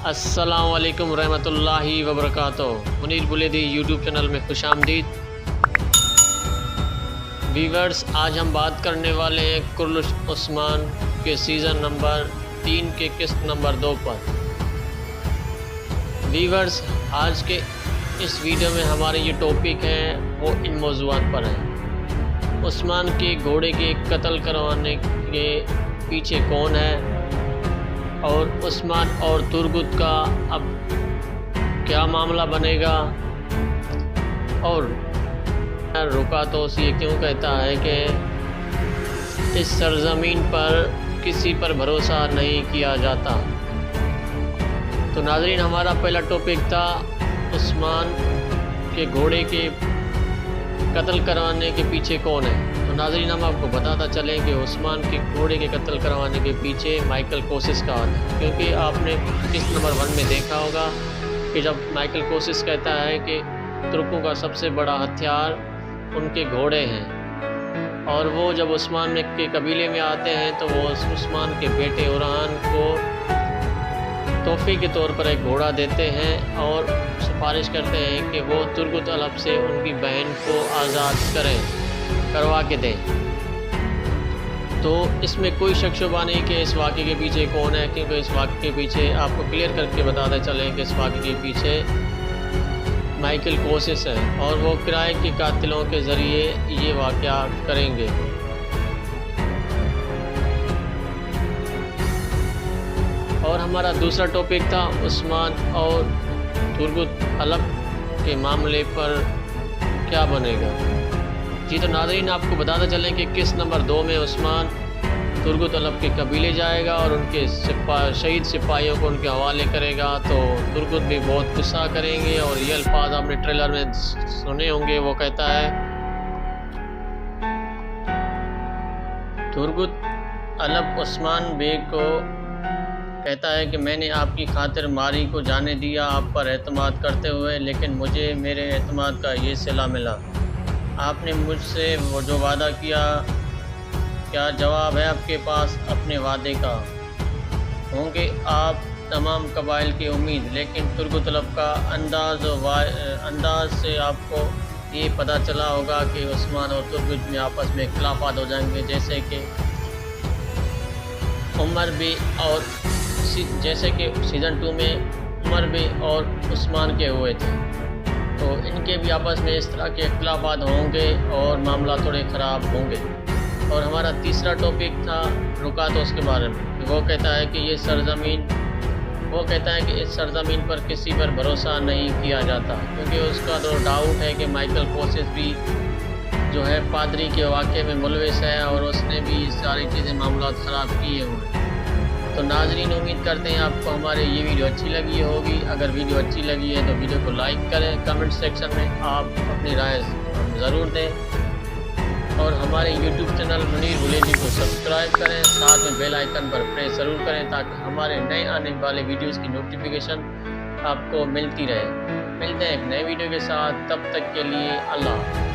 السلام علیکم ورحمۃ اللہ وبرکاتہ۔ منیر بلیدی یوٹیوب چینل میں خوش آمدید۔ ویورز، آج ہم بات کرنے والے ہیں کرلش عثمان کے سیزن نمبر 3 کے قسط نمبر 2 پر۔ ویورز، آج کے اس ویڈیو میں ہمارے یہ ٹاپک ہیں وہ ان موضوعات پر ہیں۔ عثمان کے گھوڑے کے قتل کروانے کے پیچھے کون ہے، اور عثمان اور ترگت کا اب کیا معاملہ بنے گا، اور رکاتوس یہ کیوں کہتا ہے کہ اس سرزمین پر کسی پر بھروسہ نہیں کیا جاتا۔ تو ناظرین، ہمارا پہلا ٹاپک تھا عثمان کے گھوڑے کے قتل کروانے کے پیچھے کون ہے۔ تو ناظرین، ہم آپ کو بتاتا چلیں کہ عثمان کے گھوڑے کے قتل کروانے کے پیچھے مائیکل کوسس کا ہاتھ ہے، کیونکہ آپ نے قسط نمبر 1 میں دیکھا ہوگا کہ جب مائیکل کوسس کہتا ہے کہ ترکوں کا سب سے بڑا ہتھیار ان کے گھوڑے ہیں، اور وہ جب عثمان کے قبیلے میں آتے ہیں تو وہ عثمان کے بیٹے اوران کو تحفے کے طور پر ایک گھوڑا دیتے ہیں اور سفارش کرتے ہیں کہ وہ ترگت علب سے ان کی بہن کو آزاد کروا کے دیں۔ تو اس میں کوئی شک شبہ نہیں کہ اس واقعے کے پیچھے کون ہے، کیونکہ اس واقعے کے پیچھے آپ کو کلیئر کر کے بتاتے چلیں کہ اس واقعے کے پیچھے مائیکل کوسس ہے، اور وہ کرائے کے قاتلوں کے ذریعے یہ واقعہ کریں گے۔ اور ہمارا دوسرا ٹاپک تھا عثمان اور ترگت علب کے معاملے پر کیا بنے گا۔ جی تو ناظرین، آپ کو بتاتے چلیں کہ قسط نمبر 2 میں عثمان ترگت علب کے قبیلے جائے گا اور ان کے شہید سپاہیوں کو ان کے حوالے کرے گا، تو ترگت بھی بہت غصہ کریں گے، اور یہ الفاظ آپ نے ٹریلر میں سنے ہوں گے۔ وہ کہتا ہے، ترگت علب عثمان بیگ کو کہتا ہے کہ میں نے آپ کی خاطر ماری کو جانے دیا آپ پر اعتماد کرتے ہوئے، لیکن مجھے میرے اعتماد کا یہ صلہ ملا۔ آپ نے مجھ سے وہ جو وعدہ کیا، کیا جواب ہے آپ کے پاس اپنے وعدے کا؟ ہوں گے آپ تمام قبائل کی امید، لیکن ترگت علب کا انداز سے آپ کو یہ پتہ چلا ہوگا کہ عثمان اور ترگت میں آپس میں اختلافات ہو جائیں گے، جیسے کہ سیزن 2 میں عمر بھی اور عثمان کے ہوئے تھے، تو ان کے بھی آپس میں اس طرح کے اختلافات ہوں گے اور معاملہ تھوڑے خراب ہوں گے۔ اور ہمارا تیسرا ٹاپک تھا رکاتوس کے بارے میں۔ وہ کہتا ہے کہ اس سرزمین پر کسی پر بھروسہ نہیں کیا جاتا، کیونکہ اس کا تو ڈاؤٹ ہے کہ مائیکل کوسس بھی جو ہے پادری کے واقعے میں ملوث ہے، اور اس نے بھی ساری چیزیں معاملات خراب کیے ہوئے ہیں۔ تو ناظرین، امید کرتے ہیں آپ کو ہمارے یہ ویڈیو اچھی لگی ہوگی۔ اگر ویڈیو اچھی لگی ہے تو ویڈیو کو لائک کریں، کمنٹ سیکشن میں آپ اپنی رائے ضرور دیں، اور ہمارے یوٹیوب چینل منیر بلیدی کو سبسکرائب کریں، ساتھ میں بیل آئیکن پر پریس ضرور کریں تاکہ ہمارے نئے آنے والے ویڈیوز کی نوٹیفیکیشن آپ کو ملتی رہے۔ ملتے ہیں ایک نئے ویڈیو کے ساتھ، تب تک کے لیے اللہ حافظ۔